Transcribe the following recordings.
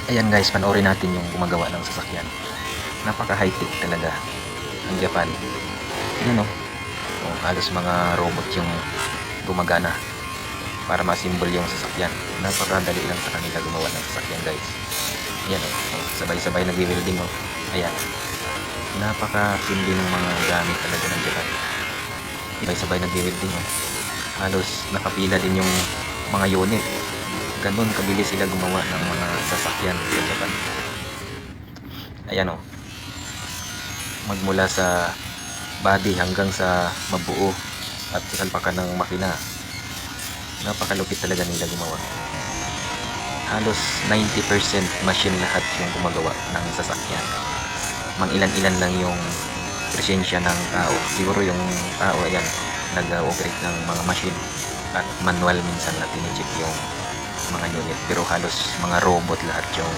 Ayan guys, panoorin natin yung gumagawa ng sasakyan. Napaka high-tech talaga ang Japan. Yun halos mga robot yung gumagana para ma-assemble yung sasakyan. Napakadali lang sa kanila gumawa ng sasakyan guys. Ayan sabay-sabay nag-welding Ayan, napaka-simple ng mga gamit talaga ng Japan. Sabay-sabay nag-welding halos nakapila din yung mga unit. Ganon kabilis sila gumawa ng mga sasakyan sa Japan. Ayan magmula sa body hanggang sa mabuo at salpakan ng makina. Napakalupit talaga nila gumawa. Halos 90% machine lahat yung gumagawa ng sasakyan. Ilan-ilan lang yung presensya ng tao. Siguro yung tao ayan nag-operate ng mga machine at manual minsan na tinicheck yung mga unit, pero halos mga robot lahat yung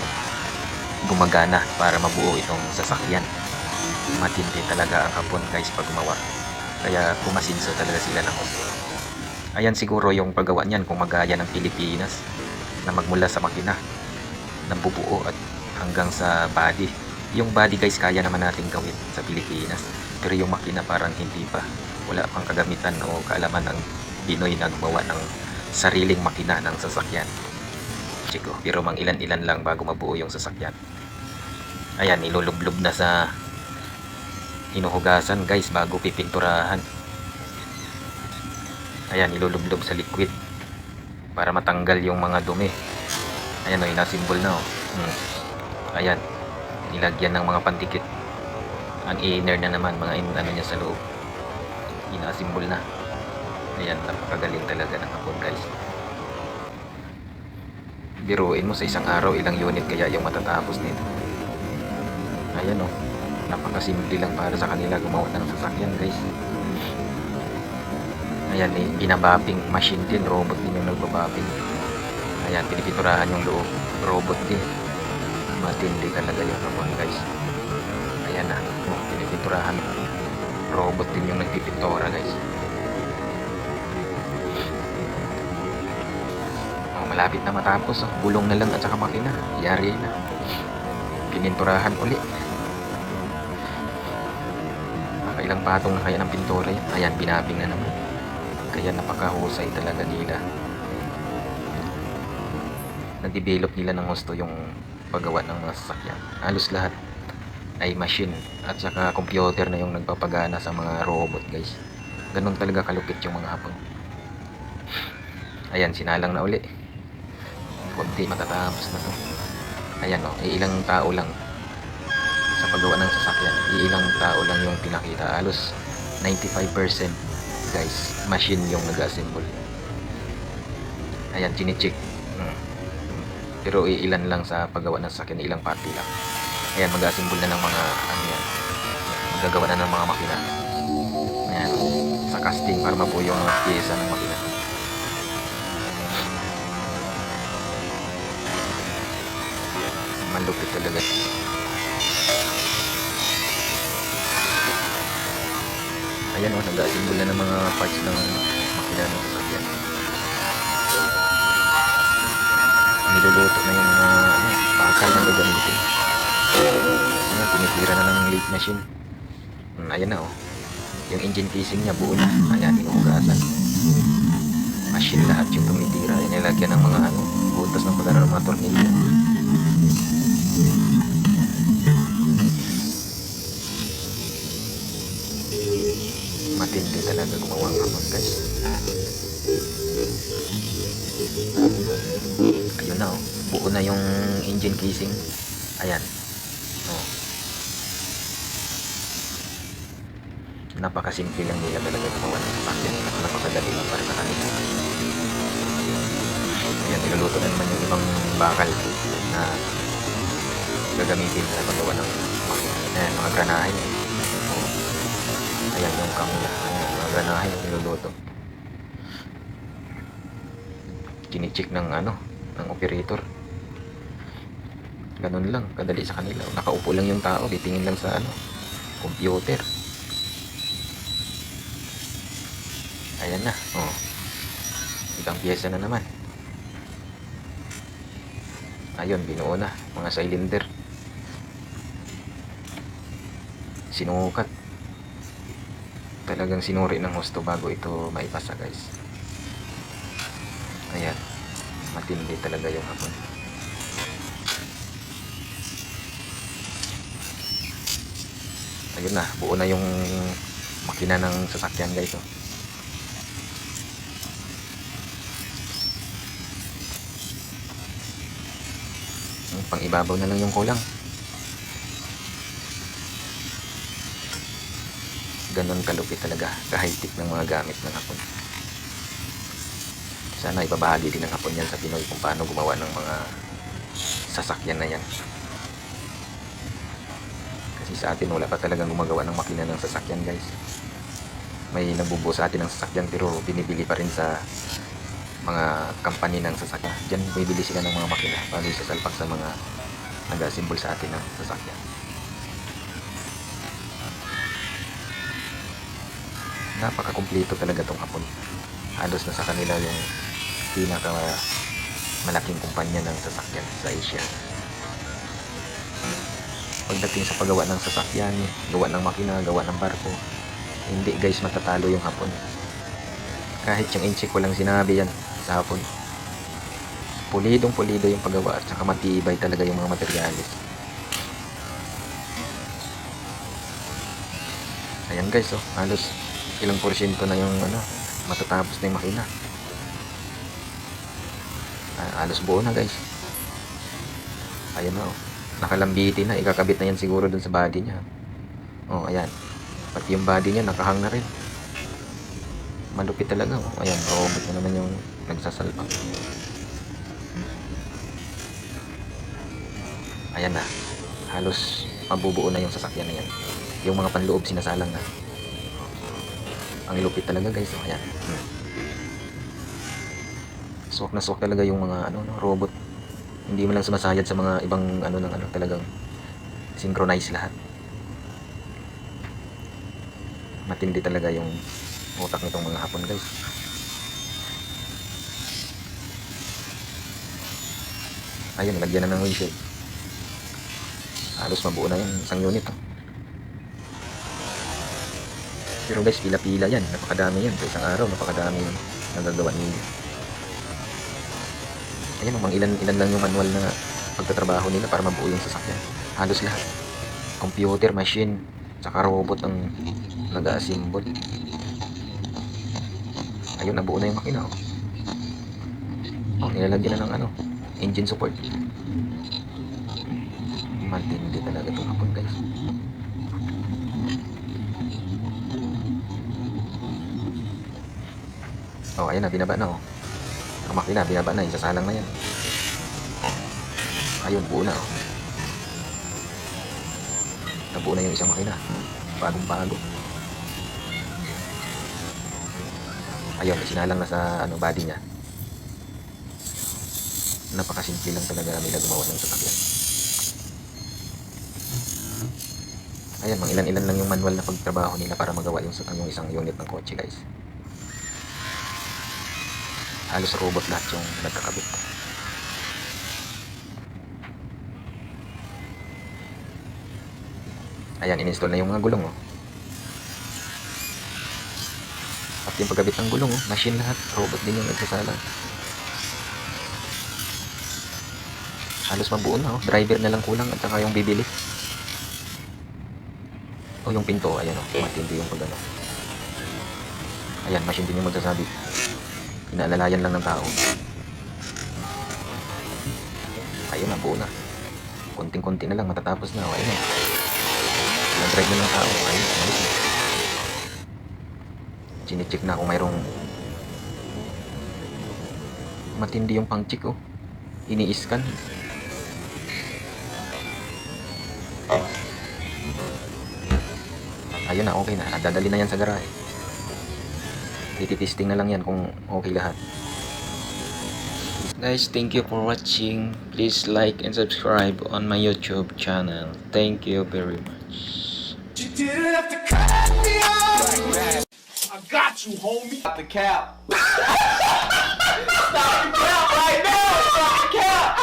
gumagana para mabuo itong sasakyan. Matindi talaga ang Hapon guys pag gumawa, kaya pumasinso talaga sila ng gusto. Ayan siguro yung paggawa niyan kung magaya ng Pilipinas na magmula sa makina ng bubuo at hanggang sa body. Yung body guys kaya naman natin gawin sa Pilipinas, pero yung makina parang hindi pa, wala pang kagamitan o kaalaman ng Pinoy na gumawa ng sariling makina ng sasakyan. Chiko, pero ilan-ilan lang bago mabuo yung sasakyan. Ayan, nilulublob na sa hinuhugasan guys bago pipinturahan. Ayan, nilulublob sa liquid para matanggal yung mga dumi. Ayan inasimbol na Ayan, nilagyan ng mga pandikit. Ang inner na naman, mga niya sa loob. Inasimbol na. Ayan, napakagaling talaga ng Hapon guys. Biruin mo sa isang araw ilang unit kaya yung matatapos nito. Ayan napakasimple lang para sa kanila gumawa ng sasakyan guys. Ayan, binabapping machine din, robot din yung nagbabapping. Ayan, pinipinturahan yung loob, robot din. Matindi talaga yung Hapon guys. Ayan na, pinipinturahan, robot din yung nagpipintura guys. Malapit na matapos gulong na lang at saka makina, yari na. Pininturahan uli. Nakailang patong na kaya ng pintura yan. Ayan, binabing na naman, kaya napakahusay talaga nila. Na-develop nila ng gusto yung paggawa ng mga sasakyan. Halos lahat ay machine at saka computer na yung nagpapagana sa mga robot guys. Ganun talaga kalupit yung mga Hapon. Ayan, sinalang na uli, konti matatapos na to. Ayan ilang tao lang sa paggawa ng sasakyan, ilang tao lang yung pinakita. Halos 95% guys machine yung nag-assemble. Ayan, chinicheck. Pero ilan lang sa paggawa ng sasakyan, ilang party lang. Ayan, mag-assemble na ng mga yan, magagawa na ng mga makina. Ayan, sa casting para mabuo yung pyesa ng makina. Malupit talaga. Ayan nag-assemble na ng mga parts ng makina ng sasakyan. Niluluto na yung mga bakal na gagamitin. Ayan, tinitira na ng lathe machine. Ayan na yung engine casing niya buo na. Ayan, hinuhugasan. Machine lahat yung tumitira. Ayan, nilagyan ng mga butas ng pagkano ng mga tornilyo. Matindi talaga gumawa ng Hapon guys. Ayun na buo na yung engine casing. Ayan napakasimple lang nila talaga gumawa ng sasakyan at napakadali lang para sa kanila. Ayan, niluluto na naman yung ibang bakal na gagamitin sa paggawa ng makina. Ayan, mga granahe. Ayan yung kamula. Ayan, mga granahe yung niluluto. Kinicheck ng ng operator. Ganun lang, kadali sa kanila. Nakaupo lang yung tao, titingin lang sa computer. Ayan na ibang pyesa na naman. Ayun, binuo na mga cylinder. Sinukat. Talagang sinuri ng husto bago ito maipasa, guys. Ayan, matindi talaga yung hapon. Ayun na, buo na yung makina ng sasakyan, guys. Oh. Pang ibabaw na lang yung kulang. Ganon kalupit talaga kahigpit ng mga gamit ng hapon. Sana ibabahagi din ng hapon yan sa Pinoy kung paano gumawa ng mga sasakyan na yan. Kasi sa atin wala pa talagang gumagawa ng makina ng sasakyan, guys. May nabubuo sa atin ng sasakyan pero binibili pa rin sa mga company ng sasakyan. Diyan bibili sila ng mga makina para isasalpak sa mga nag-assemble sa atin ng sasakyan. Napaka-kumpleto talaga tong hapon. Halos na sa kanila yung pinaka malaking kumpanya ng sasakyan sa Asia. Pagdating sa paggawa ng sasakyan, gawa ng makina, gawa ng barko, hindi, guys, matatalo yung hapon. Kahit yung inchik walang sinabi yan sa hapon. Pulidong pulido yung paggawa at saka matibay talaga yung mga materyales. Ayan, guys, oh, halos ilang porsyento na yung matatapos na yung makina. Halos buo na, guys. Ayan na, oh. Nakalambiti na, ikakabit na yan siguro dun sa body niya. Oh, ayan. Pati yung body niya nakahang na rin. Malupit talaga, oh. Ayan, robot na naman yung nagsasalpak. Ayan na. Halos mabubuo na yung sasakyan na yan. Yung mga panloob sinasalang na. Ang lupit talaga, guys. Oh, ayan. Swak na swak talaga yung mga robot. Hindi mo lang sumasayad sa mga ibang talagang synchronize lahat. Matindi talaga yung utak nitong mga hapon, guys. Ayun, nalagyan na ng windshield. Halos mabuo na yung isang unit, oh. Pero, guys, pila-pila yan. Napakadami yan. Sa isang araw, napakadami yung nagagawa nila. Ayan, mga ilan lang yung manual na pagtatrabaho nila para mabuo yung sasakyan. Halos lahat. Computer, machine, saka robot ang nag-assemble. Ayun, nabuo na yung makina, oh. Oh, nilalagyan na ng engine support. Matindi talaga itong hapon, guys. Oh, ayan na, binaba na, oh. Ang makina, binaba na, isasalang na yan. Ayun, buo na, oh. Nabuo na yung isang makina. Bagong bago. Ayun, sinalang na sa body niya. Napakasimple lang talaga nila gumawa ng sasakyan. Ayan, mga ilan-ilan lang yung manual na pagtrabaho nila para magawa yung isang unit ng kotse, guys. Halos robot lahat yung nagkakabit. Ayan, in-install na yung mga gulong, oh. At yung pagkabit ng gulong, oh, machine lahat. Robot din yung nagsasala. Halos mabuo na, oh. Driver na lang kulang at saka yung bibili. O yung pinto, ayan, oh. Matindi yung pag Ayan, machine din yung magsasabi. Inaalalayan lang ng tao. Ayun na, buo na. Konting-konti na lang, matatapos na. Ayun na. Nag-drive na ng tao. Ayun, malis na. Chine-check na kung mayroong matindi yung pang-check, oh. Ini-scan. Ayun na, okay na. Dadali na yan sa garahe. Tititesting na lang yan kung okay lahat. Guys, thank you for watching. Please like and subscribe on my YouTube channel. Thank you very much. You didn't have to cut me off. I got you, homie. Stop the cap. Stop the cap right now. Stop the cap.